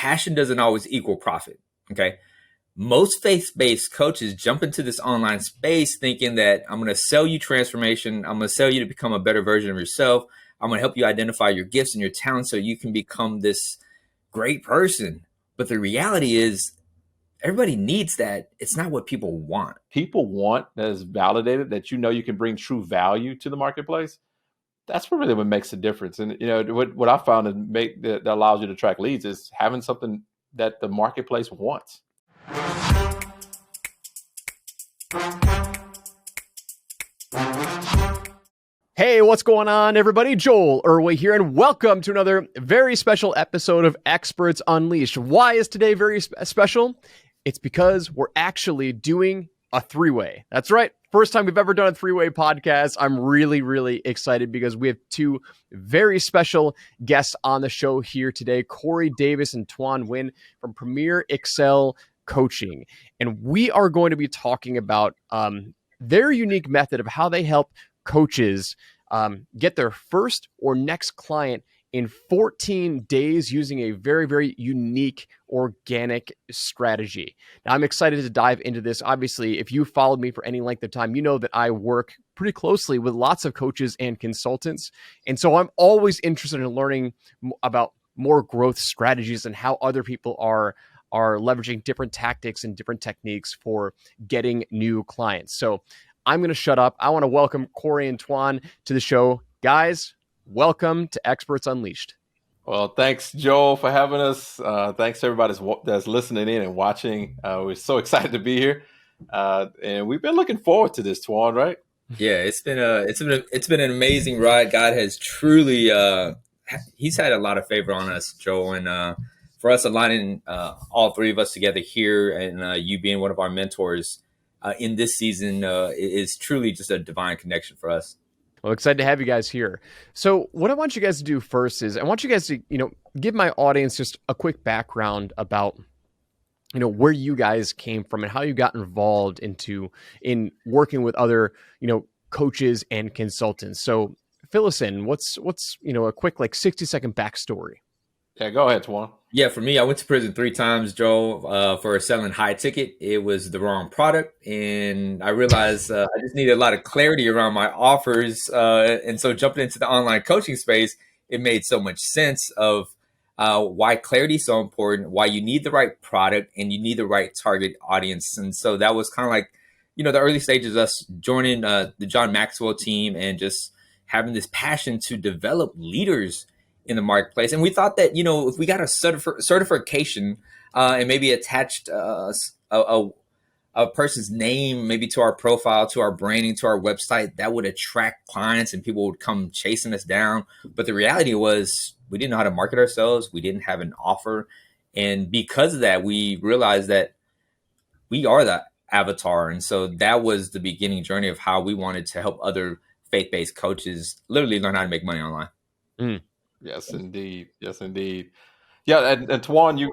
passion doesn't always equal profit. Okay. Most faith-based coaches jump into this online space thinking that I'm going to sell you transformation. I'm going to sell you to become a better version of yourself. I'm going to help you identify your gifts and your talents so you can become this great person. But the reality is everybody needs that. It's not what people want. People want that is validated, that you can bring true value to the marketplace. That's what really what makes a difference. And what I found that allows you to track leads is having something that the marketplace wants. Hey, what's going on, everybody? Joel Irway here, and welcome to another very special episode of Experts Unleashed. Why is today very special? It's because we're actually doing a three-way. That's right. First time we've ever done a three-way podcast. I'm really, really excited because we have two very special guests on the show here today, Corey Davis and Tuan Nguyen from Premier Excel Coaching. And we are going to be talking about their unique method of how they help coaches get their first or next client in 14 days using a very, very unique organic strategy. Now, I'm excited to dive into this. Obviously, if you followed me for any length of time, you know that I work pretty closely with lots of coaches and consultants. And so I'm always interested in learning about more growth strategies and how other people are leveraging different tactics and different techniques for getting new clients. So I'm going to shut up. I want to welcome Corey and Tuan to the show. Guys, welcome to Experts Unleashed. Well, thanks, Joel, for having us. Thanks to everybody that's listening in and watching. We're so excited to be here, and we've been looking forward to this, Tuan. Right? Yeah, it's been an amazing ride. God has truly He's had a lot of favor on us, Joel, and for us aligning all three of us together here, and you being one of our mentors in this season is truly just a divine connection for us. Well, excited to have you guys here. So what I want you guys to do first is I want you guys to, give my audience just a quick background about, where you guys came from and how you got involved in working with other, coaches and consultants. So fill us in. What's a quick 60-second backstory? Yeah, go ahead, Tuan. Yeah, for me, I went to prison 3 times, Joel, for selling high ticket. It was the wrong product, and I realized I just needed a lot of clarity around my offers. And so jumping into the online coaching space, it made so much sense of why clarity is so important, why you need the right product, and you need the right target audience. And so that was kind of like, the early stages of us joining the John Maxwell team and just having this passion to develop leaders in the marketplace. And we thought that, if we got a certification and maybe attached a person's name, maybe to our profile, to our branding, to our website, that would attract clients and people would come chasing us down. But the reality was we didn't know how to market ourselves. We didn't have an offer. And because of that, we realized that we are the avatar. And so that was the beginning journey of how we wanted to help other faith-based coaches literally learn how to make money online. Yes, indeed. Yes, indeed. Yeah, and Tuan,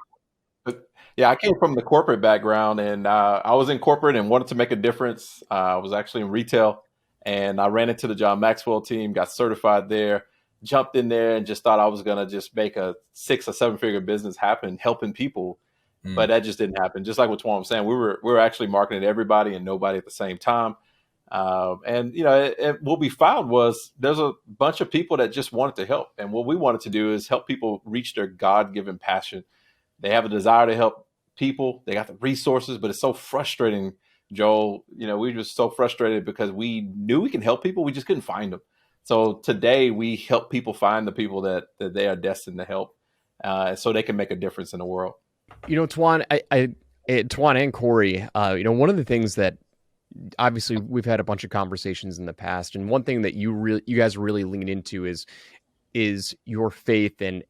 I came from the corporate background, and I was in corporate and wanted to make a difference. I was actually in retail, and I ran into the John Maxwell team, got certified there, jumped in there, and just thought I was going to just make a 6 or 7 figure business happen, helping people. But that just didn't happen. Just like what Tuan was saying, we were actually marketing to everybody and nobody at the same time. And what we found was there's a bunch of people that just wanted to help. And what we wanted to do is help people reach their God-given passion. They have a desire to help people. They got the resources, but it's so frustrating, Joel. We were just so frustrated because we knew we can help people. We just couldn't find them. So today we help people find the people that they are destined to help so they can make a difference in the world. Tuan, Tuan and Corey, one of the things that obviously we've had a bunch of conversations in the past, and one thing that you guys really lean into is your faith and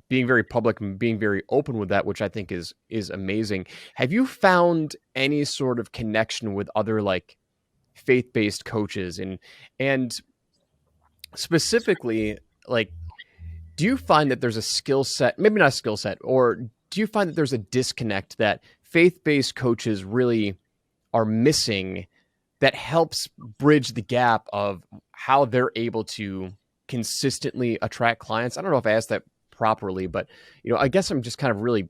being very public and being very open with that, which I think is amazing. Have you found any sort of connection with other faith-based coaches and specifically do you find that there's a skill set, maybe not a skill set, or do you find that there's a disconnect that faith-based coaches really are missing that helps bridge the gap of how they're able to consistently attract clients? I don't know if I asked that properly. But, I guess I'm just kind of really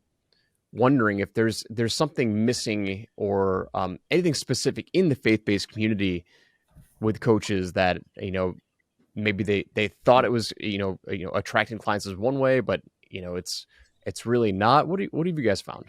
wondering if there's something missing or anything specific in the faith-based community with coaches that, maybe they thought it was, attracting clients is one way, but, it's really not. What have you guys found?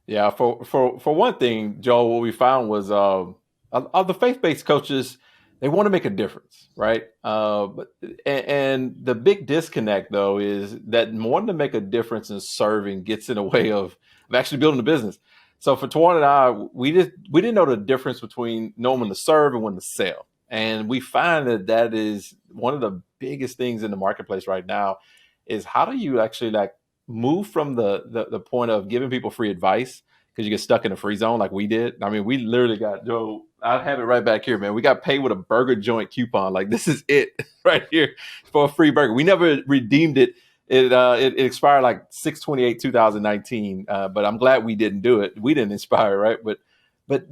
Yeah, for one thing, Joe, what we found was of the faith-based coaches, they want to make a difference, right? And the big disconnect, though, is that wanting to make a difference in serving gets in the way of actually building a business. So for Tuan and I, we didn't know the difference between knowing when to serve and when to sell. And we find that is one of the biggest things in the marketplace right now is how do you actually move from the point of giving people free advice because you get stuck in a free zone like we did. I mean, we literally got, Joe, I have it right back here, man. We got paid with a burger joint coupon. Like, this is it right here for a free burger. We never redeemed it. It expired like 6/28/2019. But I'm glad we didn't do it. We didn't inspire, right? But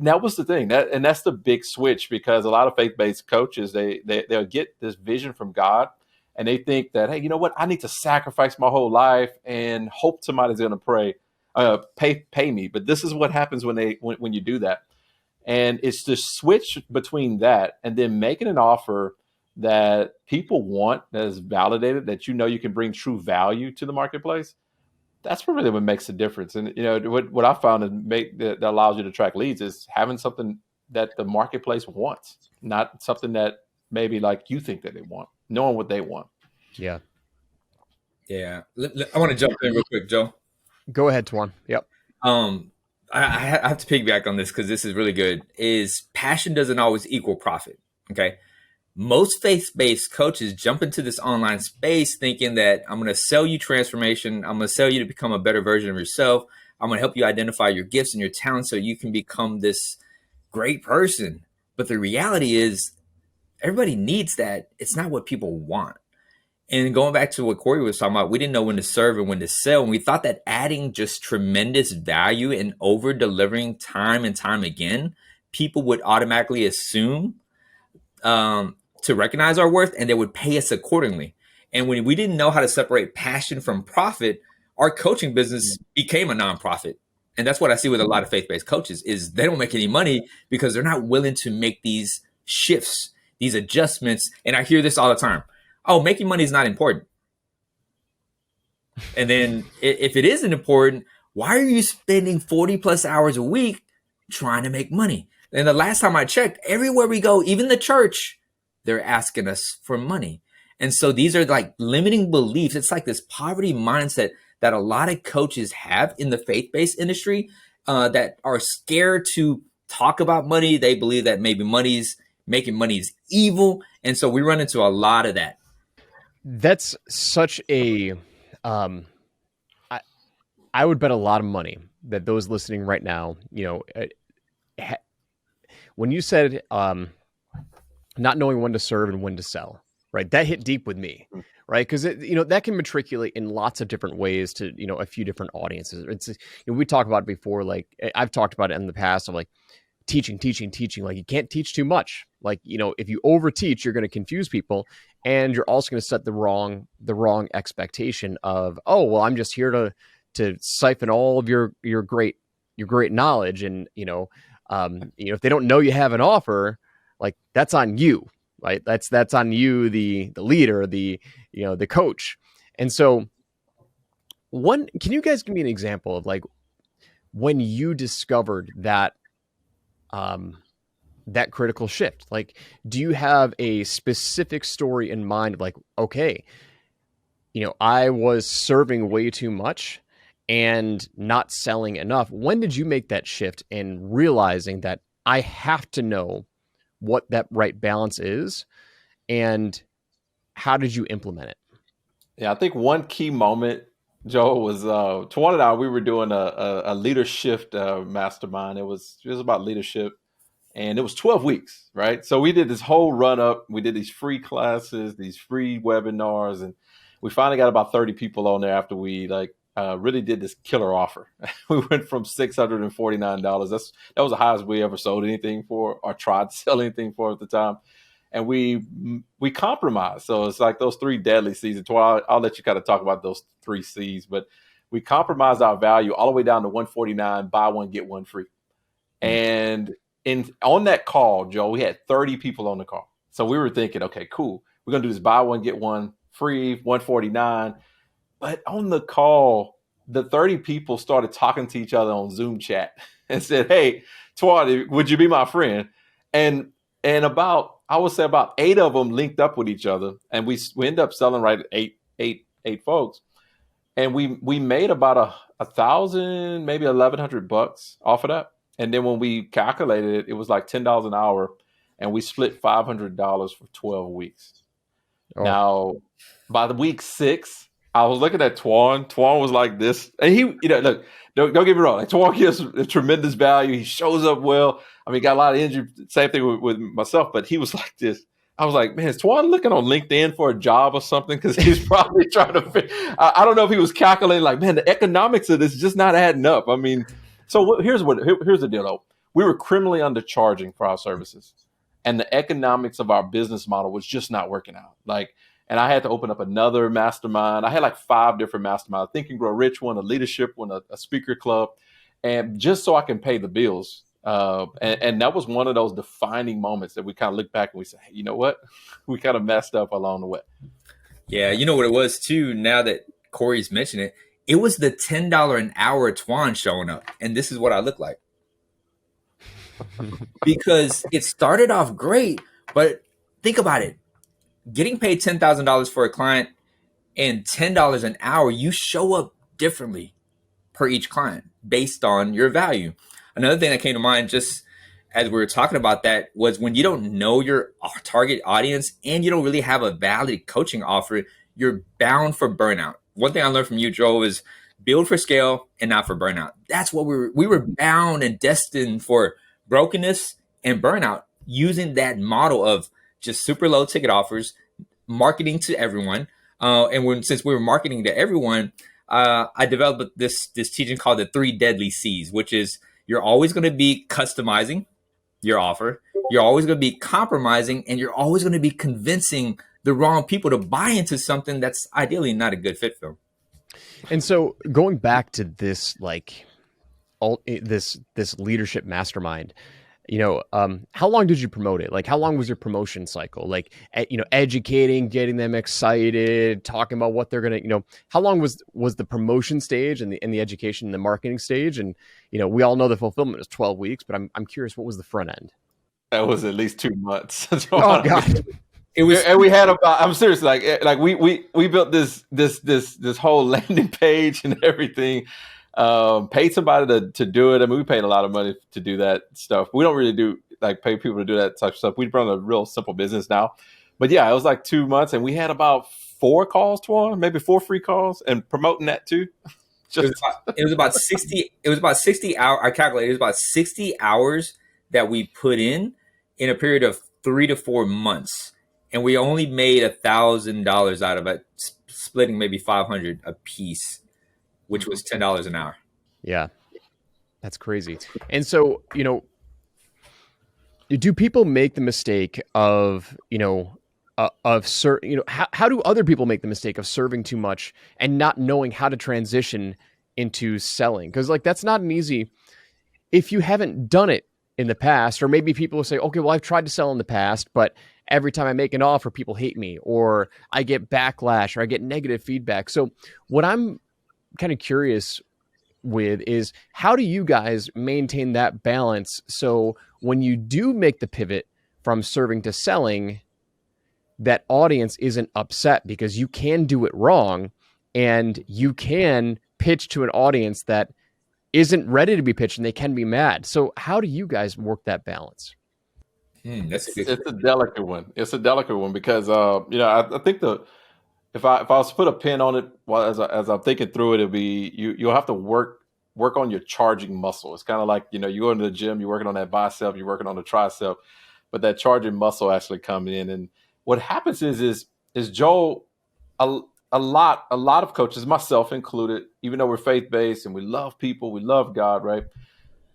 that was the thing. That's the big switch, because a lot of faith-based coaches, they'll get this vision from God, and they think that, hey, you know what? I need to sacrifice my whole life and hope somebody's going to pay me. But this is what happens when you do that. And it's the switch between that and then making an offer that people want, that is validated, that you can bring true value to the marketplace. That's really what makes the difference. And what I found that allows you to track leads is having something that the marketplace wants, not something that maybe like you think that they want, knowing what they want. Yeah. Yeah. I want to jump in real quick, Joe. Go ahead, Tuan. Yep. I have to piggyback on this because this is really good. Is passion doesn't always equal profit. Okay. Most faith-based coaches jump into this online space thinking that I'm going to sell you transformation. I'm going to sell you to become a better version of yourself. I'm going to help you identify your gifts and your talents so you can become this great person. But the reality is everybody needs that. It's not what people want. And going back to what Corey was talking about, we didn't know when to serve and when to sell. And we thought that adding just tremendous value and over delivering time and time again, people would automatically assume to recognize our worth, and they would pay us accordingly. And when we didn't know how to separate passion from profit, our coaching business became a nonprofit. And that's what I see with a lot of faith-based coaches is they don't make any money because they're not willing to make these shifts, these adjustments. And I hear this all the time. Oh, making money is not important. And then if it isn't important, why are you spending 40 plus hours a week trying to make money? And the last time I checked, everywhere we go, even the church, they're asking us for money. And so these are like limiting beliefs. It's like this poverty mindset that a lot of coaches have in the faith-based industry that are scared to talk about money. They believe that maybe making money is evil. And so we run into a lot of that. That's such a, I would bet a lot of money that those listening right now, when you said not knowing when to serve and when to sell, right? That hit deep with me, right? Because that can matriculate in lots of different ways to a few different audiences. It's we talked about it before, like I've talked about it in the past. I'm like teaching. Like you can't teach too much. Like if you overteach, you're going to confuse people, and you're also going to set the wrong expectation of, oh well, I'm just here to siphon all of your great knowledge, and if they don't know you have an offer, like that's on you, right? That's on you, the leader, the coach. And so can you guys give me an example of like when you discovered that that critical shift? Like, do you have a specific story in mind of like, okay, I was serving way too much and not selling enough. When did you make that shift and realizing that I have to know what that right balance is, and how did you implement it? Yeah, I think one key moment, Joe, was Tuan and I, we were doing a leadership mastermind. It was about leadership, and it was 12 weeks, right? So we did this whole run up. We did these free classes, these free webinars, and we finally got about 30 people on there after we really did this killer offer. We went from $649. That was the highest we ever sold anything for or tried to sell anything for at the time. and we compromised. So it's like those 3 deadly C's. I'll let you kind of talk about those 3 C's, but we compromised our value all the way down to $149, buy one, get one free. And on that call, Joe, we had 30 people on the call. So we were thinking, okay, cool. We're going to do this buy one, get one free, $149. But on the call, the 30 people started talking to each other on Zoom chat and said, hey, Tuan, would you be my friend? And about, I would say about 8 of them linked up with each other. And we ended up selling eight folks. And we made about $1,000, maybe $1,100 off of that. And then when we calculated it, it was like $10 an hour, and we split $500 for 12 weeks. Oh. Now, by the week 6, I was looking at Tuan. Tuan was like this, and he, look, don't get me wrong. Like, Tuan gives a tremendous value. He shows up well. I mean, got a lot of energy. Same thing with myself, but he was like this. I was like, man, is Tuan looking on LinkedIn for a job or something? Because he's probably trying to. I don't know if he was calculating, like, man, the economics of this is just not adding up. I mean. So here's the deal, though. We were criminally undercharging for our services, and the economics of our business model was just not working out. And I had to open up another mastermind. I had like 5 different masterminds: Think and Grow Rich one, a leadership one, a speaker club, and just so I can pay the bills. And that was one of those defining moments that we kind of look back and we say, hey, you know what? We kind of messed up along the way. Yeah, you know what it was too. Now that Corey's mentioned it. It was the $10 an hour Tuan showing up. And this is what I look like. Because it started off great, but think about it. Getting paid $10,000 for a client and $10 an hour, you show up differently per each client based on your value. Another thing that came to mind just as we were talking about that was when you don't know your target audience and you don't really have a valid coaching offer, you're bound for burnout. One thing I learned from you, Joe, is build for scale and not for burnout. That's what we were bound and destined for brokenness and burnout using that model of just super low ticket offers, marketing to everyone. Since we were marketing to everyone, I developed this teaching called the 3 deadly C's, which is you're always going to be customizing your offer. You're always going to be compromising, and you're always going to be convincing the wrong people to buy into something that's ideally not a good fit for them. And so going back to this, this leadership mastermind, how long did you promote it? Like, how long was your promotion cycle? Like, educating, getting them excited, talking about what they're going to, how long was the promotion stage and the education and the marketing stage? And, we all know the fulfillment is 12 weeks, but I'm curious, what was the front end? That was at least 2 months. Oh God. It was, and we had about. I'm serious. Like we built this whole landing page and everything. Paid somebody to do it. I mean, we paid a lot of money to do that stuff. We don't really pay people to do that type of stuff. We run a real simple business now. But yeah, it was like 2 months, and we had about 4 calls, Tuan, maybe 4 free calls, and promoting that too. It was about 60. It was about 60 hours. I calculated it was about 60 hours that we put in a period of 3 to 4 months. And we only made $1,000 out of it, splitting maybe $500 a piece, which was $10 an hour. Yeah, that's crazy. And so, do people make the mistake of, how do other people make the mistake of serving too much and not knowing how to transition into selling? Because that's not an easy, if you haven't done it in the past, or maybe people will say, okay, well, I've tried to sell in the past, but every time I make an offer, people hate me, or I get backlash, or I get negative feedback. So what I'm kind of curious with is, how do you guys maintain that balance? So when you do make the pivot from serving to selling, that audience isn't upset, because you can do it wrong and you can pitch to an audience that isn't ready to be pitched and they can be mad. So how do you guys work that balance? It's a delicate one. It's a delicate one because I think if I was to put a pin on it, as I'm thinking through it, it'll be you'll have to work on your charging muscle. It's kind of like, you go into the gym, you're working on that bicep, you're working on the tricep, but that charging muscle actually comes in. And what happens is Joel, a lot of coaches, myself included, even though we're faith-based and we love people, we love God, right?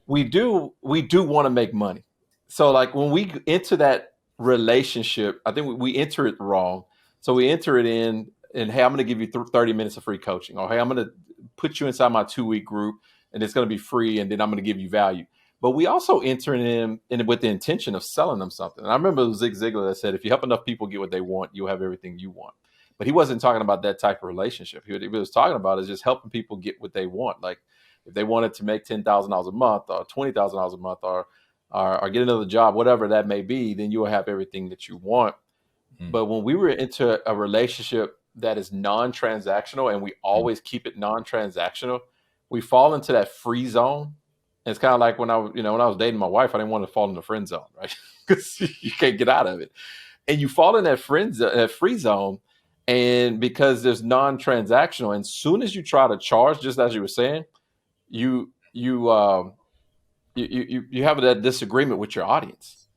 We do want to make money. So like when we enter that relationship, I think we enter it wrong. So we enter it in, and hey, I'm going to give you 30 minutes of free coaching, or hey, I'm going to put you inside my 2-week group, and it's going to be free, and then I'm going to give you value. But we also enter in with the intention of selling them something. And I remember it was Zig Ziglar that said, if you help enough people get what they want, you'll have everything you want. But he wasn't talking about that type of relationship. What he was talking about is just helping people get what they want. Like if they wanted to make $10,000 a month or $20,000 a month or get another job, whatever that may be, then you will have everything that you want. Mm-hmm. But when we were into a relationship that is non-transactional, and we always keep it non-transactional, we fall into that free zone. And it's kind of like when I was dating my wife, I didn't want to fall in the friend zone, right? Because you can't get out of it. And you fall in that free zone, and because there's non-transactional, and as soon as you try to charge, just as you were saying, you have that disagreement with your audience.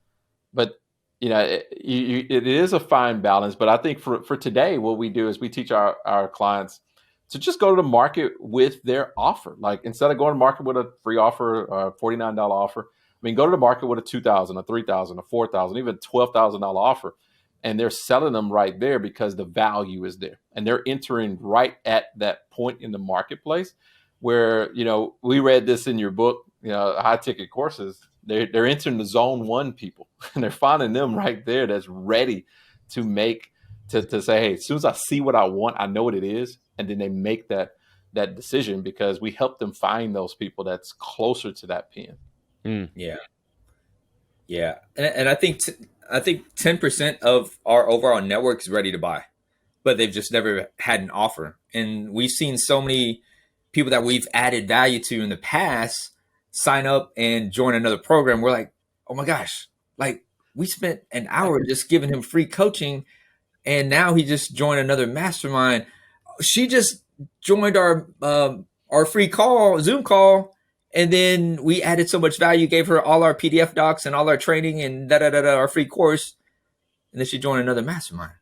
But it is a fine balance. But I think for today, what we do is we teach our clients to just go to the market with their offer. Like instead of going to market with a free offer, a $49 offer, go to the market with a $2,000, a $3,000, a $4,000, even $12,000 offer. And they're selling them right there because the value is there. And they're entering right at that point in the marketplace where, we read this in your book, high ticket courses, they're entering the zone 1 people, and they're finding them right there that's ready to make, to say, hey, as soon as I see what I want, I know what it is. And then they make that decision because we help them find those people that's closer to that pen. Yeah. Yeah. And I think 10% of our overall network is ready to buy, but they've just never had an offer. And we've seen so many people that we've added value to in the past sign up and join another program. We're like, oh my gosh, like we spent an hour just giving him free coaching, and now he just joined another mastermind. She just joined our free Zoom call, and then we added so much value, gave her all our PDF docs and all our training and our free course, and then she joined another mastermind.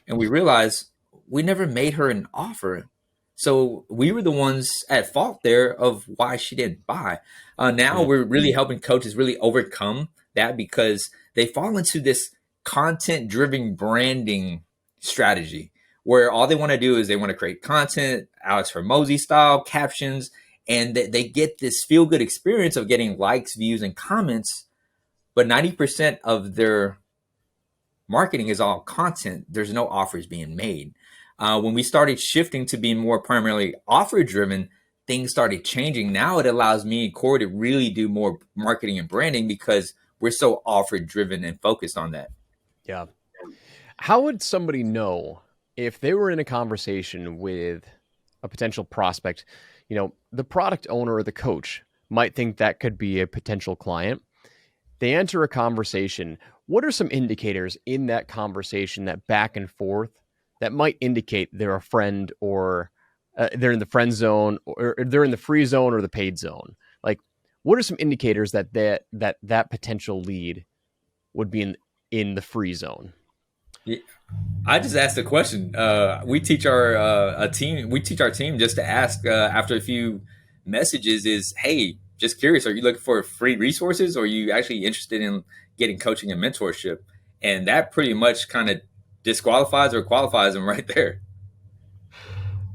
And we realized we never made her an offer. So we were the ones at fault there of why she didn't buy. Now we're really helping coaches really overcome that because they fall into this content-driven branding strategy where all they want to do is they want to create content, Alex Hormozy style captions, and they get this feel-good experience of getting likes, views, and comments. But 90% of their marketing is all content. There's no offers being made. When we started shifting to being more primarily offer-driven, things started changing. Now it allows me and Corey to really do more marketing and branding because we're so offer-driven and focused on that. Yeah. How would somebody know if they were in a conversation with a potential prospect? The product owner or the coach might think that could be a potential client. They enter a conversation. What are some indicators in that conversation, that back and forth, that might indicate they're a friend or they're in the friend zone or they're in the free zone or the paid zone? Like, what are some indicators that potential lead would be in the free zone? Yeah. I just asked a question. We teach our team. We teach our team just to ask after a few messages is, hey, just curious, are you looking for free resources or are you actually interested in getting coaching and mentorship? And that pretty much kind of disqualifies or qualifies them right there.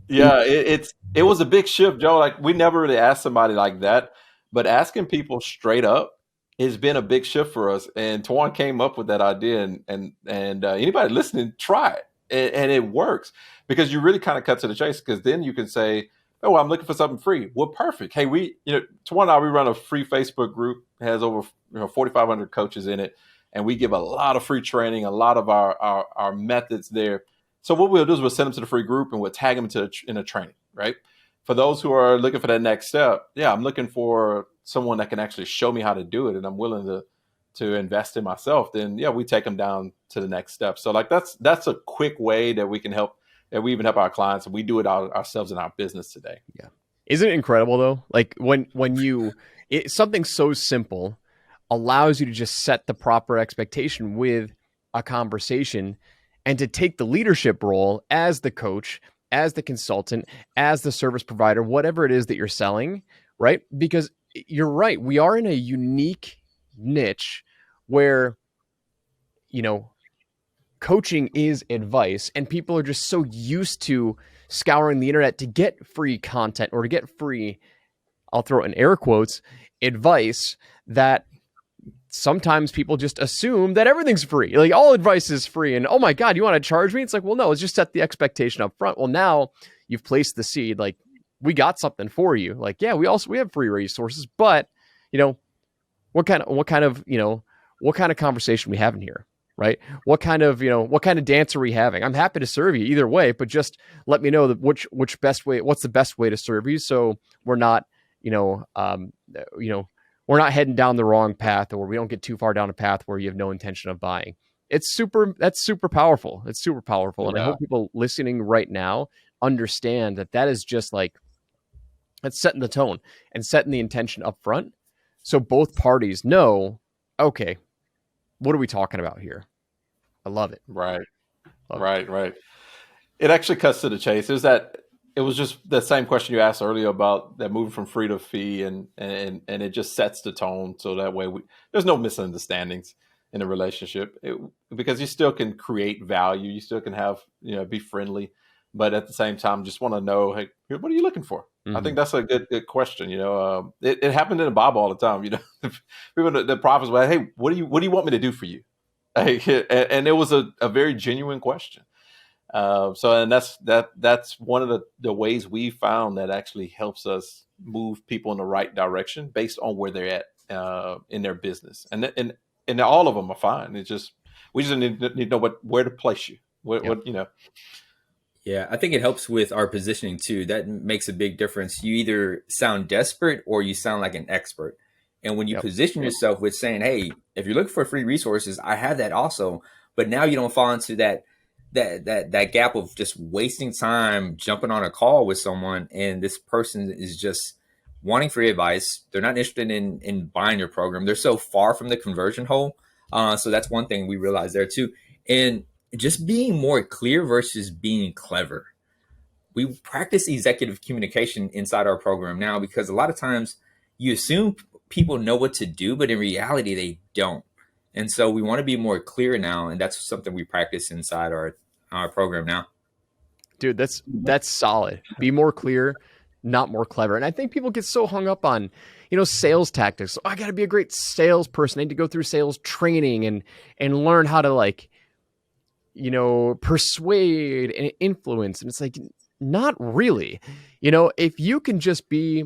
Yeah, it was a big shift, Joe. Like we never really asked somebody like that, but asking people straight up has been a big shift for us. And Tuan came up with that idea, and anybody listening, try it, and it works because you really kind of cut to the chase. Because then you can say, "Oh, well, I'm looking for something free." Well, perfect. Hey, Tuan and I, we run a free Facebook group. It has over 4,500 coaches in it, and we give a lot of free training, a lot of our methods there. So what we'll do is we'll send them to the free group and we'll tag them in a training, right? For those who are looking for that next step, yeah, I'm looking for someone that can actually show me how to do it, and I'm willing to invest in myself. Then yeah, we take them down to the next step. So like that's a quick way that we can help, that we even help our clients, and we do it ourselves in our business today. Yeah, isn't it incredible though? Like when something so simple allows you to just set the proper expectation with a conversation and to take the leadership role as the coach, as the consultant, as the service provider, whatever it is that you're selling, right? Because you're right. We are in a unique niche where coaching is advice, and people are just so used to scouring the internet to get free content or to get free, I'll throw in air quotes, advice, that sometimes people just assume that everything's free. Like all advice is free. And oh my God, you want to charge me? It's like, well, no, let's just set the expectation up front. Well, now you've placed the seed. Like, we got something for you. Like, yeah, we have free resources, but what kind of conversation we having here? Right? What kind of dance are we having? I'm happy to serve you either way, but just let me know that what's the best way to serve you. So we're not, we're not heading down the wrong path, or we don't get too far down a path where you have no intention of buying. That's super powerful. It's super powerful. And I hope people listening right now understand that is just like, that's setting the tone and setting the intention up front. So both parties know, okay, what are we talking about here? I love it. Right. It actually cuts to the chase. It was just the same question you asked earlier about that moving from free to fee, and it just sets the tone. So that way there's no misunderstandings in a relationship, because you still can create value. You still can have, be friendly, but at the same time, just want to know, hey, what are you looking for? Mm-hmm. I think that's a good question. It happened in the Bible all the time. People, the prophets were, hey, what do you want me to do for you? And it was a very genuine question. And that's one of the ways we found that actually helps us move people in the right direction based on where they're at in their business. And all of them are fine. It's just, we just need to know where to place you. Yeah, I think it helps with our positioning too. That makes a big difference. You either sound desperate or you sound like an expert. And when you position yourself with saying, hey, if you're looking for free resources, I have that also. But now you don't fall into that gap of just wasting time jumping on a call with someone, and this person is just wanting free advice. They're not interested in buying your program. They're so far from the conversion hole. So that's one thing we realized there too. And just being more clear versus being clever. We practice executive communication inside our program now, because a lot of times you assume people know what to do, but in reality, they don't. And so we want to be more clear now. And that's something we practice inside our program now. Dude, that's solid. Be more clear, not more clever. And I think people get so hung up on, sales tactics. I got to be a great salesperson. I need to go through sales training and learn how to persuade and influence. And it's like, not really. If you can just be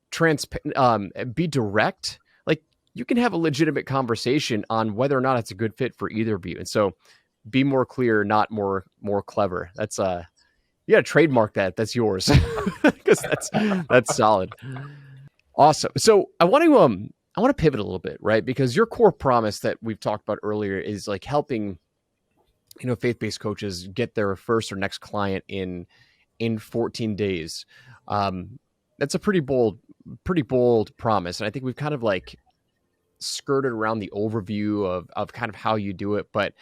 transparent, be direct, like, you can have a legitimate conversation on whether or not it's a good fit for either of you. And so be more clear, not more clever. That's you got to trademark that. That's yours, because that's solid. Awesome. So I want to pivot a little bit, right? Because your core promise that we've talked about earlier is like helping, faith-based coaches get their first or next client in 14 days. That's a pretty bold promise. And I think we've kind of like skirted around the overview of kind of how you do it, but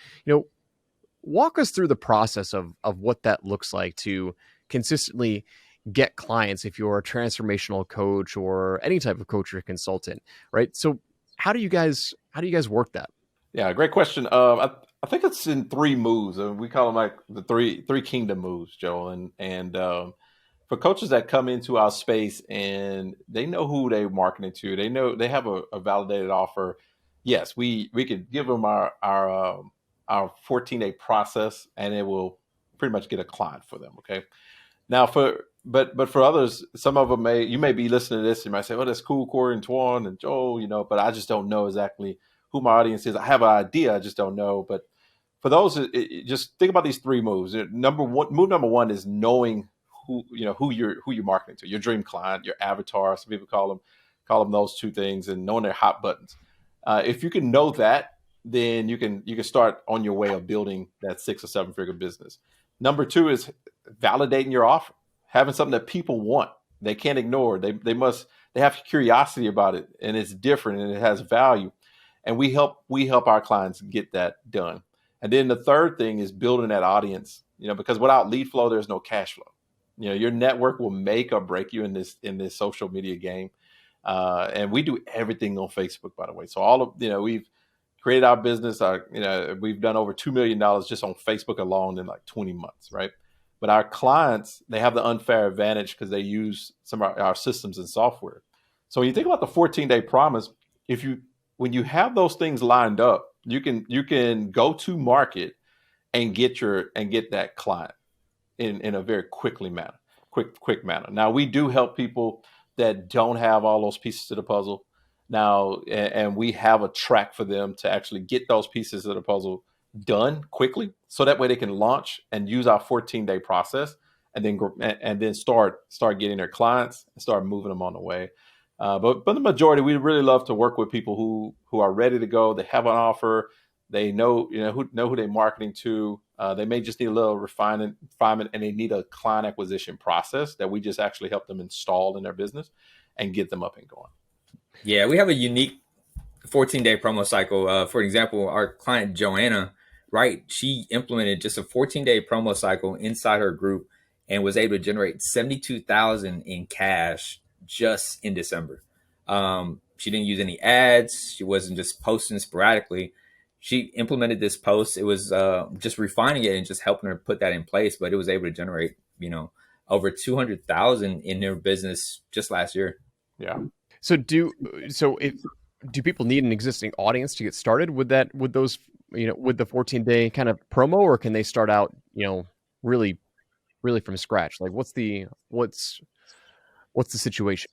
walk us through the process of what that looks like to consistently get clients if you're a transformational coach or any type of coach or consultant, right? So how do you guys work that? Yeah, great question. I think it's in 3 moves. We call them like the three kingdom moves, Joel. And for coaches that come into our space and they know who they're marketing to, they know they have a validated offer. Yes, we could give them our 14-day process, and it will pretty much get a client for them. Okay. Now but for others, some of them you may be listening to this and you might say, well, that's cool, Corey and Tuan and Joel, but I just don't know exactly who my audience is. I have an idea, I just don't know. But for those, just think about these 3 moves. Move number one is knowing who you're marketing to, your dream client, your avatar. Some people call them those 2 things, and knowing their hot buttons. If you can know that, then you can start on your way of building that 6 or 7 figure business. Number 2 is validating your offer, having something that people want, they can't ignore. They have curiosity about it, and it's different and it has value. And we help our clients get that done. And then the third thing is building that audience, because without lead flow, there's no cash flow. Your network will make or break you in this social media game. And we do everything on Facebook, by the way. So we've created our business. We've done over $2 million just on Facebook alone in like 20 months, right? But our clients, they have the unfair advantage because they use some of our systems and software. So when you think about the 14-day promise, when you have those things lined up, you can go to market and get that client in a very quick manner. Now, we do help people that don't have all those pieces to the puzzle now, and we have a track for them to actually get those pieces of the puzzle done quickly, so that way they can launch and use our 14-day process, and then start getting their clients and start moving them on the way. But the majority, we really love to work with people who are ready to go. They have an offer. They know who they're marketing to. They may just need a little refinement, and they need a client acquisition process that we just actually help them install in their business and get them up and going. Yeah, we have a unique 14-day promo cycle. For example, our client Joanna, right? She implemented just a 14-day promo cycle inside her group and was able to generate $72,000 in cash just in December. She didn't use any ads. She wasn't just posting sporadically. She implemented this post. It was just refining it and just helping her put that in place. But it was able to generate, over $200,000 in their business just last year. Yeah. So do people need an existing audience to get started with the 14-day kind of promo, or can they start out, really, really from scratch? Like what's the situation?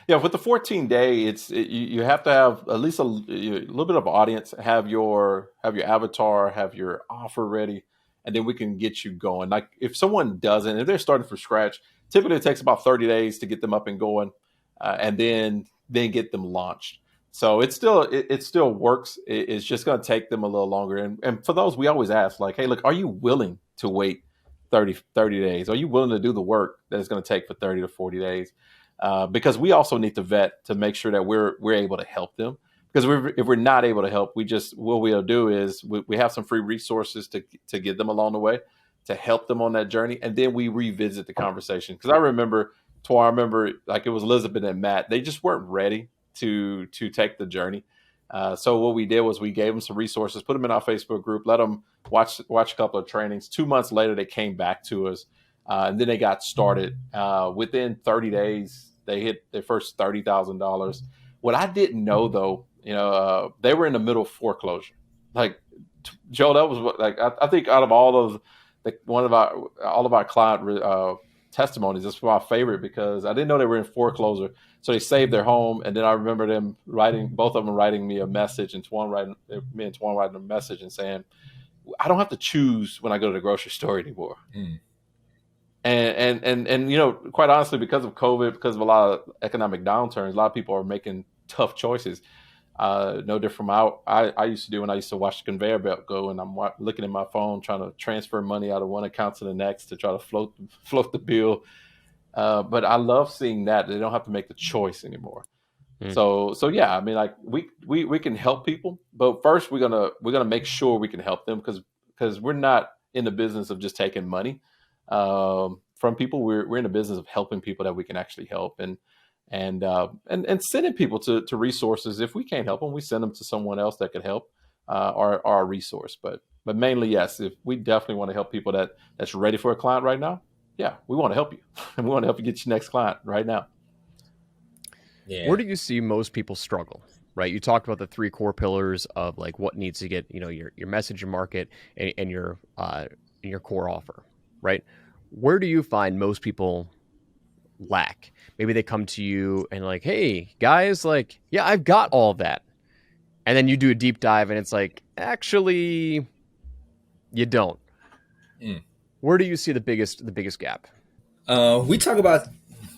Yeah, with the 14-day, you have to have at least a little bit of audience, have your avatar, have your offer ready, and then we can get you going. Like if someone doesn't, if they're starting from scratch, typically it takes about 30 days to get them up and going, and then get them launched. So it still works. It's just going to take them a little longer. And for those, we always ask, like, hey, look, are you willing to wait 30 days? Are you willing to do the work that it's going to take for 30 to 40 days? Because we also need to vet to make sure that we're able to help them. Because if we're not able to help, what we'll do is we have some free resources to get them along the way, to help them on that journey, and then we revisit the conversation. Because I remember like it was Elizabeth and Matt, they just weren't ready to take the journey. So what we did was we gave them some resources, put them in our Facebook group, let them watch a couple of trainings. 2 months later, they came back to us, and then they got started. Within 30 days, they hit their first $30,000. What I didn't know, though, they were in the middle of foreclosure. Like, Joe, that was like I think out of all of all of our client testimonies, it's my favorite, because I didn't know they were in foreclosure. So they saved their home, and then I remember both of them writing me a message, and me and Tuan writing a message and saying, I don't have to choose when I go to the grocery store anymore. Mm. And quite honestly, because of COVID, because of a lot of economic downturns, a lot of people are making tough choices. No different from I used to do when I used to watch the conveyor belt go, and I'm looking at my phone trying to transfer money out of one account to the next to try to float the bill. But I love seeing that they don't have to make the choice anymore. Mm. So yeah, I mean, like we can help people, but first we're gonna make sure we can help them, because we're not in the business of just taking money from people. We're in the business of helping people that we can actually help, and sending people to resources. If we can't help them, we send them to someone else that could help, or a resource. But mainly, yes, if we definitely want to help people that's ready for a client right now, yeah, we want to help you, and we want to help you get your next client right now. Yeah. Where do you see most people struggle? Right, you talked about the 3 core pillars of like what needs to get your message, your market, and your core offer. Right, where do you find most people lack? Maybe they come to you and like, hey guys, like, yeah, I've got all of that, and then you do a deep dive and it's like, actually you don't. Where do you see the biggest gap? We talk about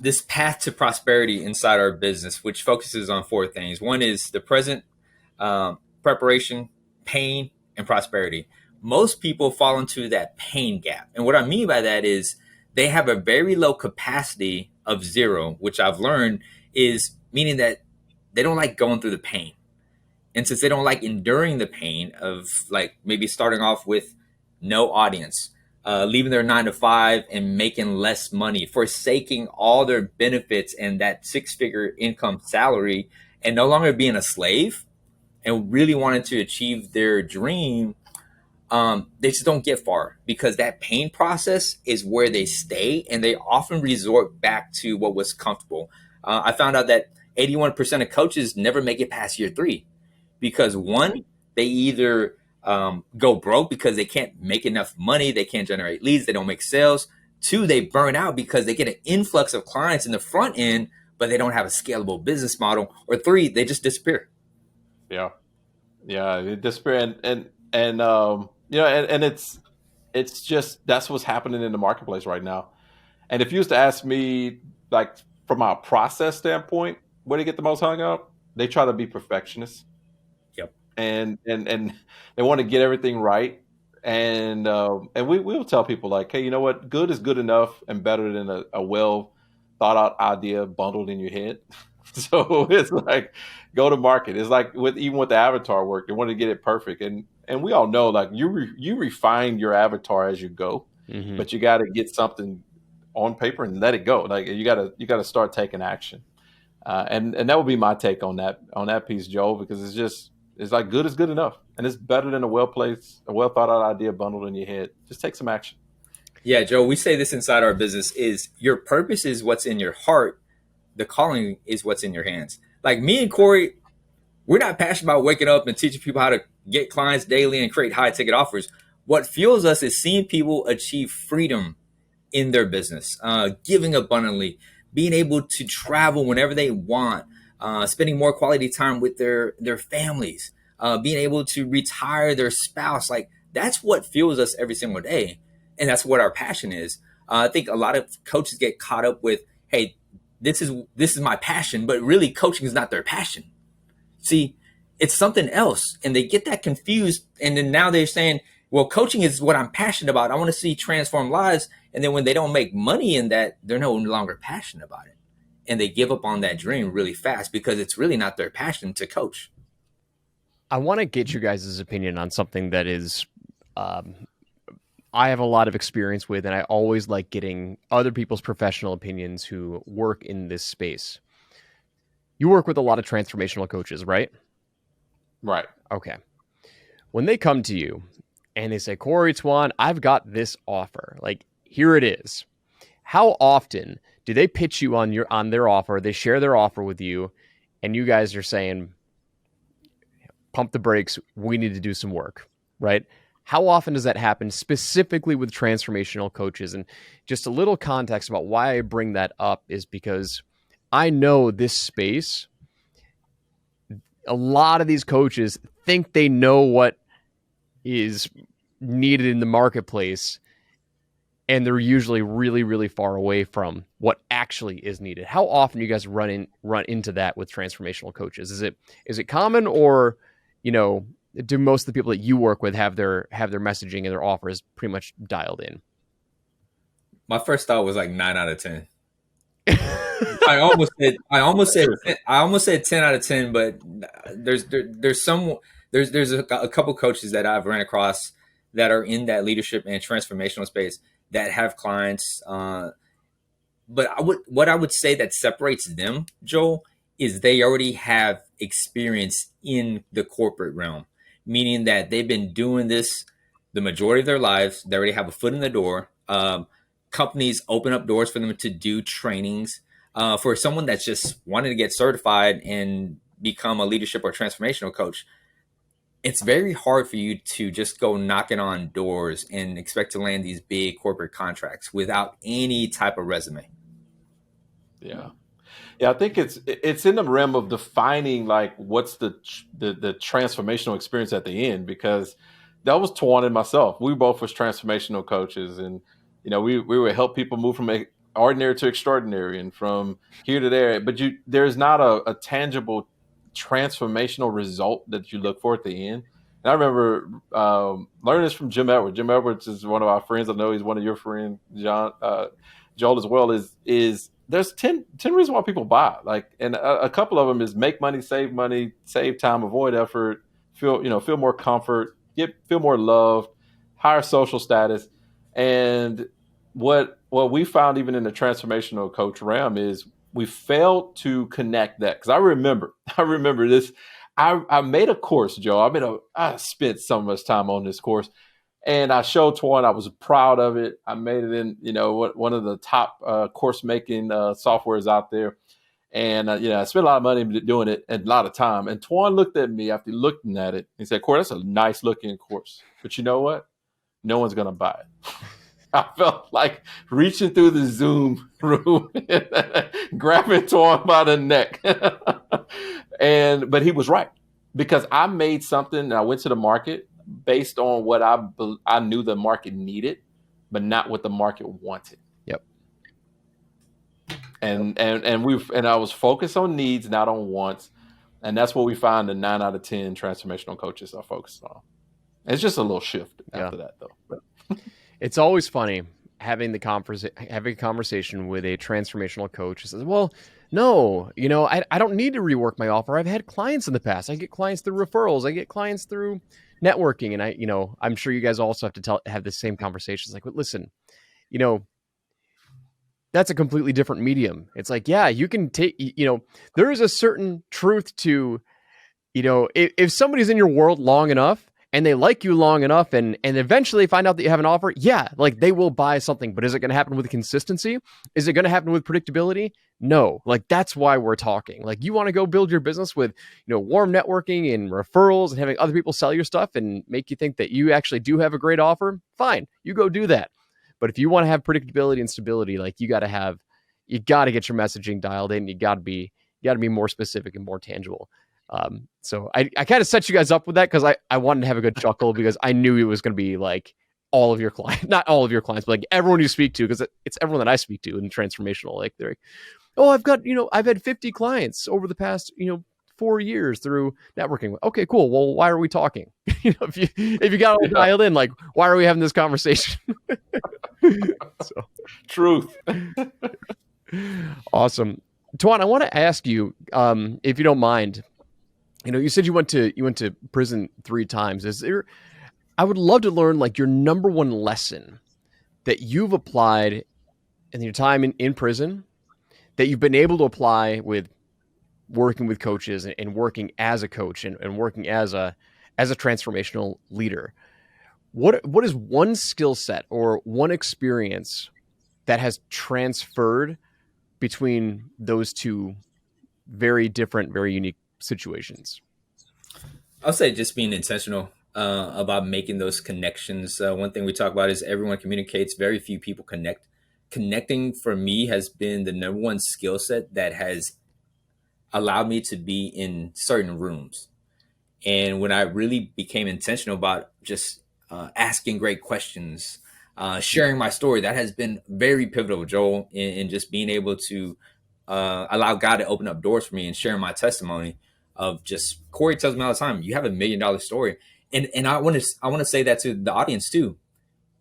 this path to prosperity inside our business, which focuses on 4 things. One is the present, preparation, pain, and prosperity. Most people fall into that pain gap. And what I mean by that is they have a very low capacity of 0, which I've learned is meaning that they don't like going through the pain. And since they don't like enduring the pain of like maybe starting off with no audience, leaving their 9-to-5 and making less money, forsaking all their benefits and that 6-figure income salary, and no longer being a slave, and really wanted to achieve their dream, they just don't get far because that pain process is where they stay, and they often resort back to what was comfortable. I found out that 81% of coaches never make it past year 3 because one, they either go broke because they can't make enough money, they can't generate leads, they don't make sales. Two, they burn out because they get an influx of clients in the front end, but they don't have a scalable business model. Or three, they just disappear. Yeah, it disappear, and and it's just that's what's happening in the marketplace right now. And if you used to ask me, like from a process standpoint, where they get the most hung up, they try to be perfectionists. Yep. And they want to get everything right. And we will tell people like, hey, you know what? Good is good enough and better than a well thought out idea bundled in your head. So it's like go to market. It's like even with the avatar work, they want to get it perfect. And we all know like you refine your avatar as you go, but you got to get something on paper and let it go. Like you got to start taking action. And that would be my take on that piece, Joel, because it's like good is good enough, and it's better than a well thought out idea bundled in your head. Just take some action. Yeah, Joe, we say this inside our business is your purpose is what's in your heart. The calling is what's in your hands. Like me and Corey, we're not passionate about waking up and teaching people how to get clients daily and create high ticket offers. What fuels us is seeing people achieve freedom in their business, giving abundantly, being able to travel whenever they want, spending more quality time with their families, being able to retire their spouse. Like that's what fuels us every single day. And that's what our passion is. I think a lot of coaches get caught up with, hey, this is my passion, but really coaching is not their passion. See, it's something else. And they get that confused. And then now they're saying, well, coaching is what I'm passionate about. I want to see transform lives. And then when they don't make money in that, they're no longer passionate about it. And they give up on that dream really fast because it's really not their passion to coach. I want to get you guys' opinion on something that is, I have a lot of experience with, and I always like getting other people's professional opinions who work in this space. You work with a lot of transformational coaches, right? Right. Okay. When they come to you and they say, Corey, Tuan, I've got this offer. Like, here it is. How often do they pitch you on their offer? They share their offer with you, and you guys are saying, pump the brakes. We need to do some work, right? How often does that happen specifically with transformational coaches? And just a little context about why I bring that up is because I know this space, a lot of these coaches think they know what is needed in the marketplace, and they're usually really, really far away from what actually is needed. How often do you guys run into that with transformational coaches? Is it common, or, do most of the people that you work with have their messaging and their offers pretty much dialed in? My first thought was like 9 out of 10. I almost said 10 out of 10, but there's a couple coaches that I've ran across that are in that leadership and transformational space that have clients. But what I would say that separates them, Joel, is they already have experience in the corporate realm, meaning that they've been doing this the majority of their lives. They already have a foot in the door. Companies open up doors for them to do trainings. For someone that's just wanting to get certified and become a leadership or transformational coach, it's very hard for you to just go knocking on doors and expect to land these big corporate contracts without any type of resume. Yeah. I think it's in the realm of defining like what's the transformational experience at the end, because that was Tuan and myself. We both was transformational coaches, and we would help people move from ordinary to extraordinary and from here to there. But there's not a tangible transformational result that you look for at the end. And I remember learning this from Jim Edwards. Jim Edwards is one of our friends. I know he's one of your friends, Joel, as well. Is there's 10 reasons why people buy. Like, and a couple of them is make money, save time, avoid effort, feel more comfort, feel more loved, higher social status. And what we found even in the transformational coach realm is we failed to connect that. Because I remember this. I made a course, Joe. I spent so much time on this course, and I showed Tuan. I was proud of it. I made it in, one of the top course making softwares out there. And I spent a lot of money doing it and a lot of time. And Tuan looked at me after looking at it. He said, "Corey, that's a nice looking course, but you know what? No one's gonna buy it." I felt like reaching through the Zoom room, grabbing Tuan by the neck. But he was right, because I made something and I went to the market based on what I knew the market needed, but not what the market wanted. Yep. And I was focused on needs, not on wants. And that's what we find the 9 out of 10 transformational coaches are focused on. It's just a little shift after that, though. But it's always funny having a conversation with a transformational coach who says, "Well, no, I don't need to rework my offer. I've had clients in the past. I get clients through referrals. I get clients through networking." And I'm sure you guys also have to have the same conversations. Like, listen, that's a completely different medium. It's like, yeah, you can take, there is a certain truth to, if somebody's in your world long enough and they like you long enough and eventually find out that you have an offer, yeah, like they will buy something. But is it going to happen with consistency? Is it going to happen with predictability? No. Like, that's why we're talking. Like, you want to go build your business with, warm networking and referrals and having other people sell your stuff and make you think that you actually do have a great offer. Fine, you go do that. But if you want to have predictability and stability, like, you got to get your messaging dialed in. You got to be more specific and more tangible. So I kind of set you guys up with that because I wanted to have a good chuckle, because I knew it was going to be like all of your clients, not all of your clients, but like everyone you speak to, because it's everyone that I speak to in transformational. Like, they're like, "Oh, I've had 50 clients over the past, 4 years through networking." Okay, cool. Well, why are we talking? If you got all dialed in, like, why are we having this conversation? So, truth. Awesome. Tuan, I want to ask you, if you don't mind, you said you went to prison 3 times. I would love to learn, like, your number one lesson that you've applied in your time in prison, that you've been able to apply with working with coaches and working as a coach and working as a transformational leader. What is one skill set or one experience that has transferred between those two very different, very unique situations? I'll say just being intentional about making those connections. One thing we talk about is everyone communicates, very few people connect. Connecting for me has been the number one skill set that has allowed me to be in certain rooms. And when I really became intentional about just asking great questions, sharing my story, that has been very pivotal, Joel, in just being able to allow God to open up doors for me and sharing my testimony of just, Corey tells me all the time, you have $1 million story. And I want to say that to the audience too,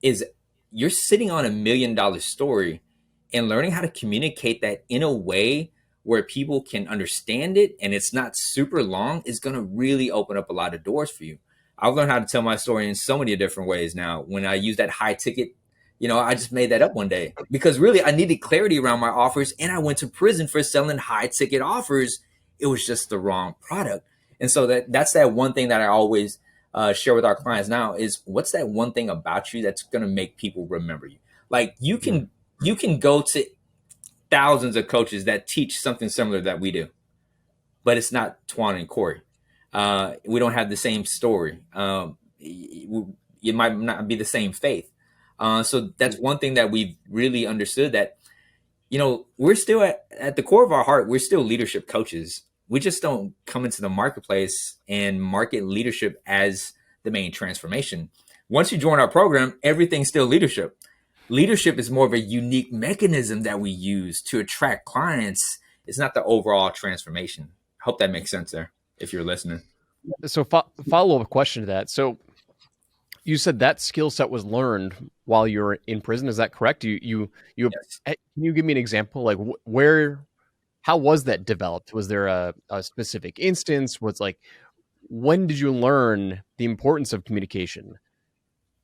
is you're sitting on $1 million story, and learning how to communicate that in a way where people can understand it and it's not super long is going to really open up a lot of doors for you. I've learned how to tell my story in so many different ways now. When I use that high ticket, I just made that up one day because really I needed clarity around my offers, and I went to prison for selling high ticket offers. It was just the wrong product. And so that's that one thing that I always share with our clients now is, what's that one thing about you that's going to make people remember you? Like, you can go to thousands of coaches that teach something similar that we do, but it's not Tuan and Corey. We don't have the same story. It might not be the same faith. So that's one thing that we've really understood, that, we're still at the core of our heart, we're still leadership coaches. We just don't come into the marketplace and market leadership as the main transformation. Once you join our program, everything's still leadership. Leadership is more of a unique mechanism that we use to attract clients. It's not the overall transformation. I hope that makes sense there, if you're listening. So follow-up question to that. So you said that skill set was learned while you were in prison. Is that correct? Yes. Can you give me an example? Like, how was that developed? Was there a specific instance? When did you learn the importance of communication?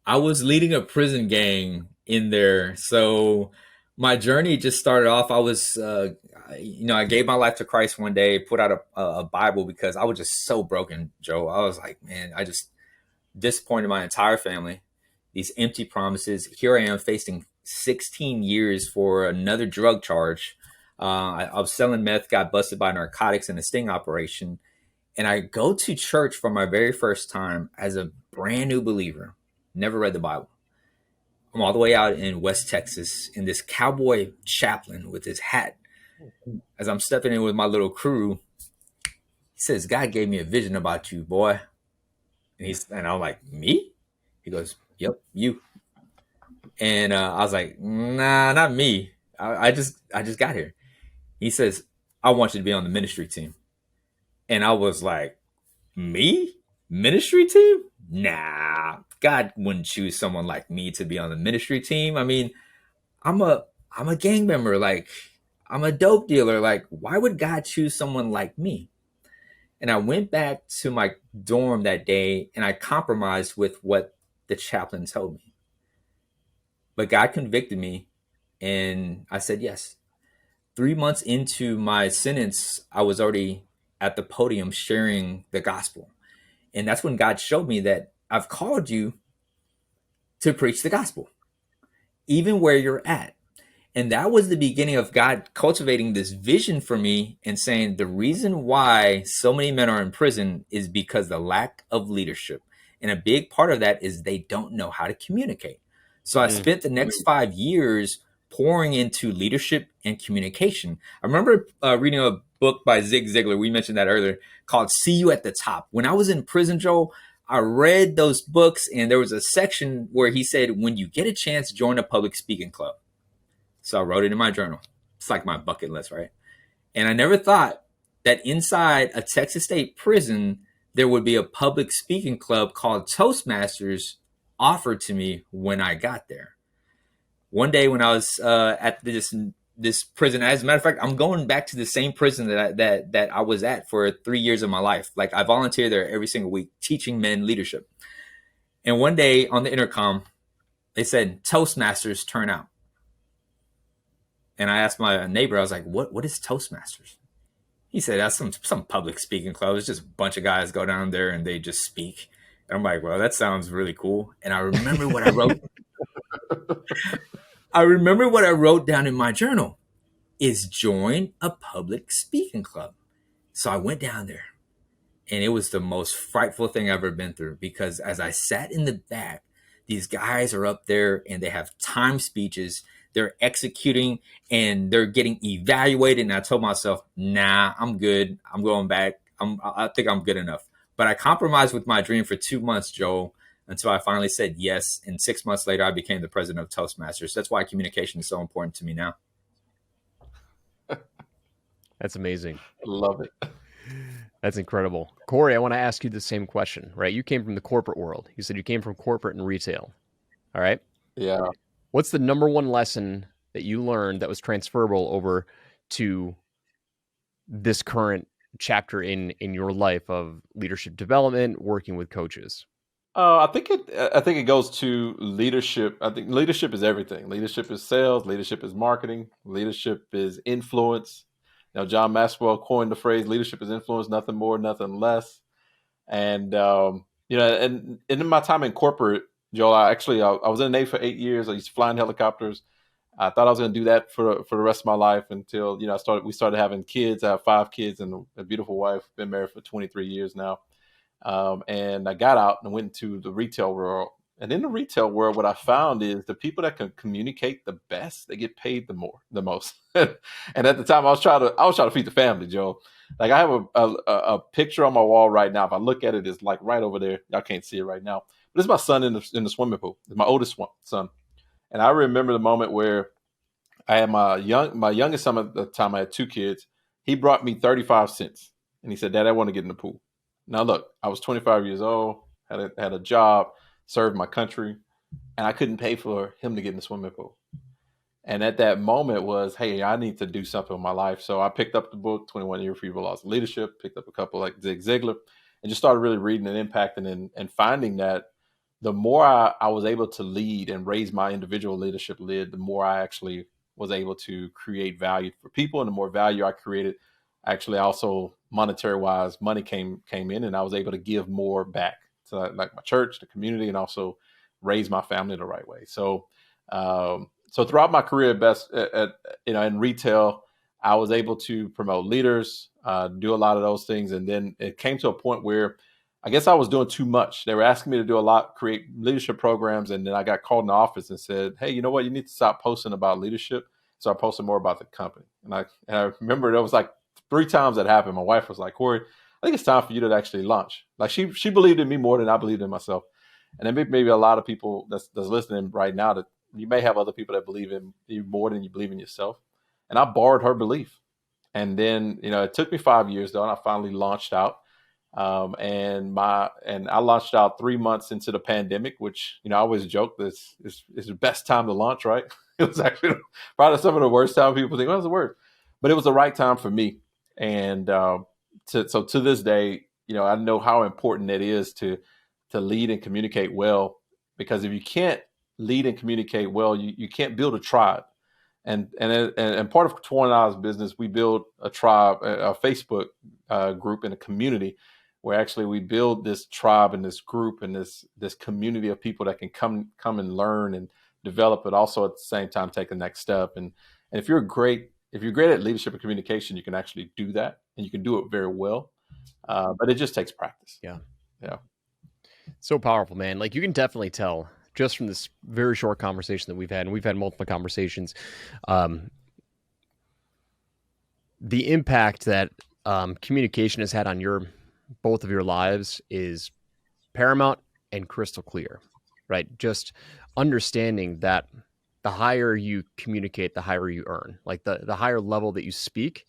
I was leading a prison gang in there. So My journey just started off. I was, I gave my life to Christ one day, put out a Bible because I was just so broken, Joe. I was like, man, I just disappointed my entire family. These empty promises. Here I am facing 16 years for another drug charge. I was selling meth, got busted by narcotics in a sting operation. And I go to church for my very first time as a brand new believer. Never read the Bible. I'm all the way out in West Texas in this cowboy chaplain with his hat. As I'm stepping in with my little crew, he says, God gave me a vision about you, boy. And I'm like, me? He goes, yep, you. And I was like, nah, not me. I just got here. He says, I want you to be on the ministry team. And I was like, me? Ministry team? Nah, God wouldn't choose someone like me to be on the ministry team. I mean, I'm a gang member. Like, I'm a dope dealer. Like, why would God choose someone like me? And I went back to my dorm that day and I compromised with what the chaplain told me. But God convicted me and I said yes. 3 months into my sentence, I was already at the podium sharing the gospel. And that's when God showed me that I've called you to preach the gospel, even where you're at. And that was the beginning of God cultivating this vision for me and saying the reason why so many men are in prison is because the lack of leadership. And a big part of that is they don't know how to communicate. So I spent the next 5 years pouring into leadership and communication. I remember reading a book by Zig Ziglar. We mentioned that earlier, called See You at the Top. When I was in prison, Joel, I read those books and there was a section where he said, when you get a chance, join a public speaking club. So I wrote it in my journal. It's like my bucket list, right? And I never thought that inside a Texas State prison, there would be a public speaking club called Toastmasters offered to me when I got there. One day when I was at this prison, as a matter of fact, I'm going back to the same prison that I was at for 3 years of my life. Like I volunteer there every single week, teaching men leadership. And one day on the intercom, they said, Toastmasters turn out. And I asked my neighbor, I was like, what is Toastmasters? He said, that's some public speaking club. It's just a bunch of guys go down there and they just speak. And I'm like, well, that sounds really cool. And I remember what I wrote. I remember what I wrote down in my journal is join a public speaking club. So I went down there and it was the most frightful thing I've ever been through because as I sat in the back, these guys are up there and they have time speeches. They're executing and they're getting evaluated. And I told myself, nah, I'm good. I'm going back. I think I'm good enough. But I compromised with my dream for 2 months, Joel, until I finally said yes. And 6 months later, I became the president of Toastmasters. That's why communication is so important to me now. That's amazing. Love it. That's incredible. Corey, I want to ask you the same question, right? You came from the corporate world. You said you came from corporate and retail. All right. Yeah. What's the number one lesson that you learned that was transferable over to this current chapter in your life of leadership development, working with coaches? I think it goes to leadership. I think leadership is everything. Leadership is sales. Leadership is marketing. Leadership is influence. John Maxwell coined the phrase "leadership is influence, nothing more, nothing less." And and in my time in corporate, Joel, I was in the Navy for 8 years. I used to fly in helicopters. I thought I was going to do that for the rest of my life until we started having kids. I have 5 kids and a beautiful wife. Been married for 23 years now. And I got out and went into the retail world. And in the retail world, what I found is the people that can communicate the best, they get paid the most. And at the time, I was trying to feed the family, Joe. Like I have a picture on my wall right now. If I look at it, it's like right over there. Y'all can't see it right now. But it's my son in the swimming pool. It's my oldest son. And I remember the moment where I had my youngest son at the time. I had 2 kids. He brought me 35 cents, and he said, "Dad, I want to get in the pool." Now, look, I was 25 years old, had a job, served my country, and I couldn't pay for him to get in the swimming pool. And at that moment was, hey, I need to do something with my life. So I picked up the book, 21 Years for Evil Laws of Leadership, picked up a couple like Zig Ziglar, and just started really reading and impacting and finding that the more I was able to lead and raise my individual leadership lid, the more I actually was able to create value for people. And the more value I created, actually also monetary wise, money came in, and I was able to give more back to like my church, the community, and also raise my family the right way. So, so throughout my career, in retail, I was able to promote leaders, do a lot of those things. And then it came to a point where I guess I was doing too much. They were asking me to do a lot, create leadership programs. And then I got called in the office and said, hey, you know what? You need to stop posting about leadership. So I posted more about the company. And I remember there was like 3 times that happened. My wife was like, Corey, I think it's time for you to actually launch. Like she believed in me more than I believed in myself. And then maybe a lot of people that's listening right now, that you may have other people that believe in you more than you believe in yourself. And I borrowed her belief. And then, it took me 5 years though, and I finally launched out. And I launched out 3 months into the pandemic, which, I always joke this is the best time to launch, right? It was actually probably some of the worst time. People think, well, it's the worst, but it was the right time for me. And, so to this day, I know how important it is to lead and communicate well, because if you can't lead and communicate well, you can't build a tribe. And part of Tuan and I's business, we build a tribe, a Facebook group and a community where actually we build this tribe and this group and this community of people that can come and learn and develop, but also at the same time take the next step. And if you're great at leadership and communication, you can actually do that, and you can do it very well. But it just takes practice. Yeah. Yeah. So powerful, man. Like, you can definitely tell just from this very short conversation that we've had, and we've had multiple conversations, the impact that communication has had on both of your lives is paramount and crystal clear, right? Just understanding that the higher you communicate, the higher you earn. Like the higher level that you speak,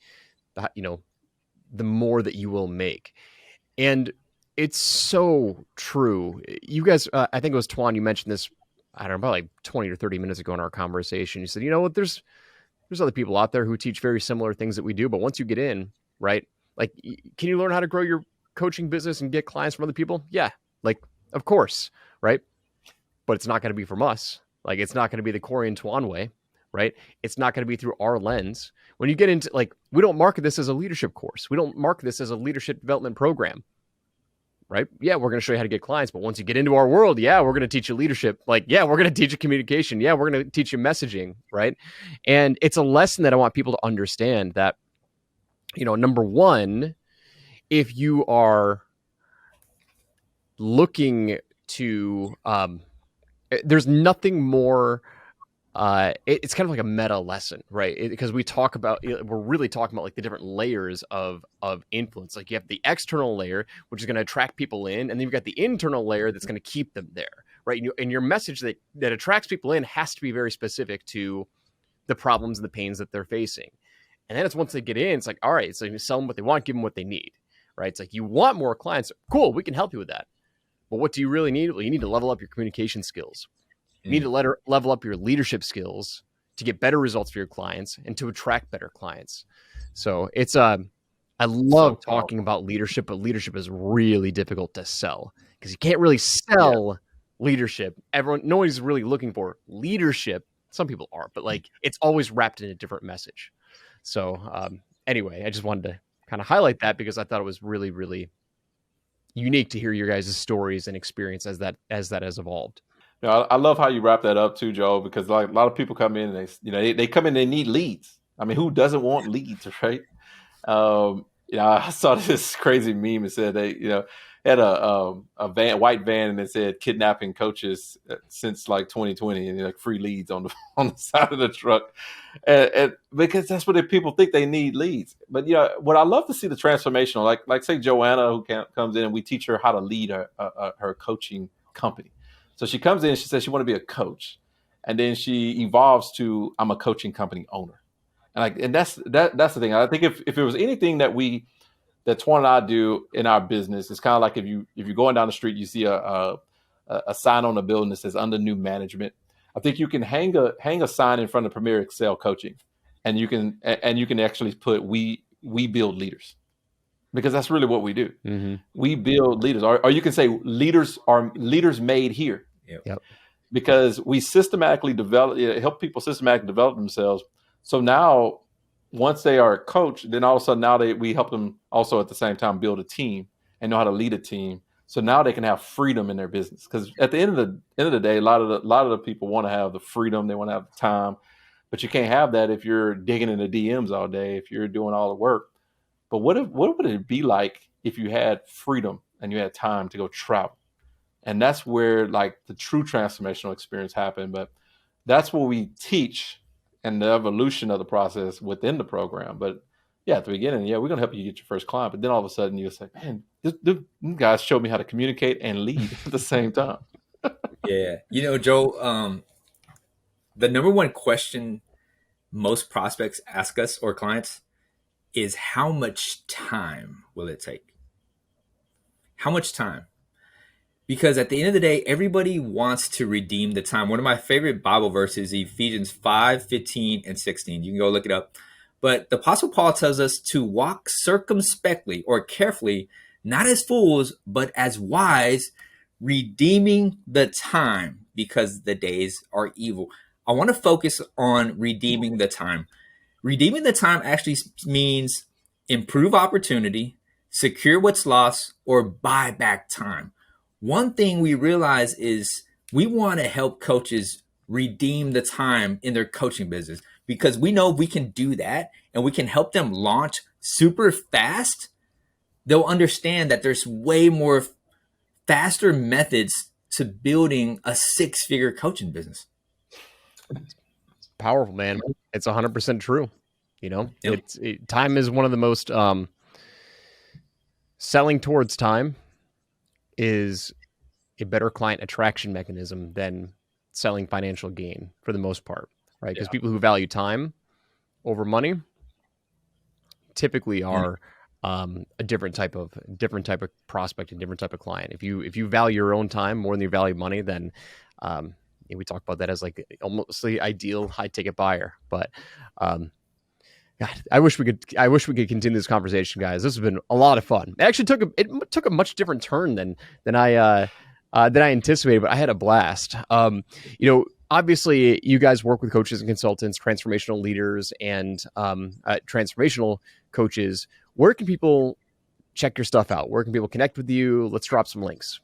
the more that you will make. And it's so true. You guys, I think it was Tuan, you mentioned this, I don't know, about like 20 or 30 minutes ago in our conversation. You said, you know what, there's other people out there who teach very similar things that we do, but once you get in, right? Like, can you learn how to grow your coaching business and get clients from other people? Yeah, like, of course, right? But it's not going to be from us. Like, it's not going to be the Corey and Tuan way, right? It's not going to be through our lens. When you get into, like, we don't market this as a leadership course. We don't market this as a leadership development program, right? Yeah, we're going to show you how to get clients. But once you get into our world, yeah, we're going to teach you leadership. Like, yeah, we're going to teach you communication. Yeah, we're going to teach you messaging, right? And it's a lesson that I want people to understand that, number one, if you are looking to, there's nothing more, it's kind of like a meta lesson, right? Because we're really talking about like the different layers of influence. Like, you have the external layer, which is going to attract people in, and then you've got the internal layer that's going to keep them there, right? And your message that attracts people in has to be very specific to the problems and the pains that they're facing. And then it's once they get in, it's like, all right, so you sell them what they want, give them what they need, right? It's like, you want more clients. Cool, we can help you with that. But what do you really need? Well, you need to level up your communication skills. You need to level up your leadership skills to get better results for your clients and to attract better clients. So it's, I love talking about leadership, but leadership is really difficult to sell because you can't really sell leadership. Nobody's really looking for leadership. Some people are, but like, it's always wrapped in a different message. So anyway, I just wanted to kind of highlight that because I thought it was really, really unique to hear your guys' stories and experience as that has evolved. I love how you wrap that up too, Joe, because like a lot of people come in and they come in, they need leads. I mean, who doesn't want leads, right? I saw this crazy meme. It said they, had a white van, and it said kidnapping coaches since like 2020, and like free leads on the side of the truck, and because that's what people think, they need leads. But what I love to see the transformational, like say Joanna, who comes in and we teach her how to lead her coaching company. So she comes in and she says she wants to be a coach, and then she evolves to I'm a coaching company owner, and that's the thing. I think if it was anything that Tuan and I do in our business, it's kind of like if you're going down the street, you see a sign on the building that says under new management. I think you can hang a sign in front of Premier Excel Coaching, and you can actually put we build leaders, because that's really what we do. Mm-hmm. We build leaders, or you can say leaders are leaders made here. Yep. because we systematically help people systematically develop themselves. So now, once they are a coach, then all of a sudden we help them also at the same time build a team and know how to lead a team. So now they can have freedom in their business. Because at the end of the day, a lot of the people want to have the freedom, they want to have the time, but you can't have that if you're digging in the DMs all day, if you're doing all the work. But what would it be like if you had freedom and you had time to go travel? And that's where like the true transformational experience happened. But that's what we teach and the evolution of the process within the program. But yeah, at the beginning, we're going to help you get your first client. But then all of a sudden you say, man, this guys showed me how to communicate and lead at the same time. Yeah. Joe, the number one question most prospects ask us or clients is how much time will it take? How much time? Because at the end of the day, everybody wants to redeem the time. One of my favorite Bible verses, Ephesians 5:15 and 16. You can go look it up. But the Apostle Paul tells us to walk circumspectly or carefully, not as fools, but as wise, redeeming the time because the days are evil. I want to focus on redeeming the time. Redeeming the time actually means improve opportunity, secure what's lost, or buy back time. One thing we realize is we want to help coaches redeem the time in their coaching business because we know if we can do that and we can help them launch super fast, they'll understand that there's way more faster methods to building a 6-figure coaching business. It's powerful, man. It's 100% true. Yep. Time is one of the most selling towards time is a better client attraction mechanism than selling financial gain for the most part, right? Because people who value time over money typically are a different type of prospect and different type of client. If you value your own time more than you value money, then we talk about that as like almost the ideal high ticket buyer. But God, I wish we could continue this conversation, guys. This has been a lot of fun. It actually took a much different turn than I anticipated, but I had a blast. Obviously you guys work with coaches and consultants, transformational leaders, and transformational coaches. Where can people check your stuff out? Where can people connect with you? Let's drop some links.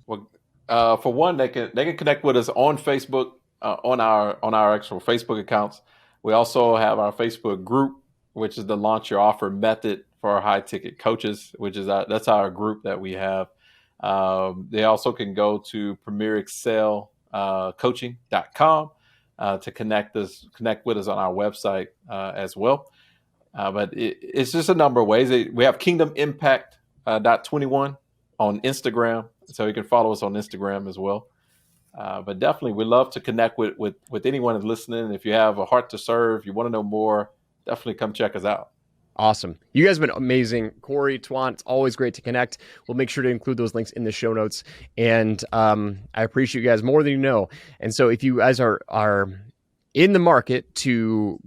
Well, for one, they can connect with us on Facebook, on our actual Facebook accounts. We also have our Facebook group, which is the Launch Your Offer method for our high ticket coaches, which is that's our group that we have. They also can go to premierexcelcoaching.com to connect with us on our website as well. But it's just a number of ways. We have Kingdom Impact .21 on Instagram, so you can follow us on Instagram as well. But definitely, we love to connect with anyone that's listening. If you have a heart to serve, you want to know more, definitely come check us out. Awesome. You guys have been amazing. Corey, Tuan, it's always great to connect. We'll make sure to include those links in the show notes. And I appreciate you guys more than you know. And so if you guys are in the market to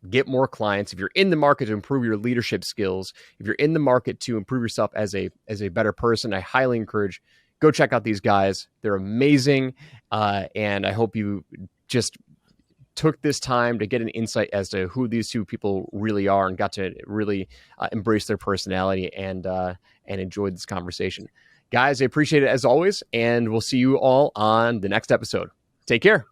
get more clients, if you're in the market to improve your leadership skills, if you're in the market to improve yourself as a better person, I highly encourage go check out these guys. They're amazing. And I hope you just took this time to get an insight as to who these two people really are and got to really embrace their personality and enjoyed this conversation. Guys, I appreciate it as always, and we'll see you all on the next episode. Take care.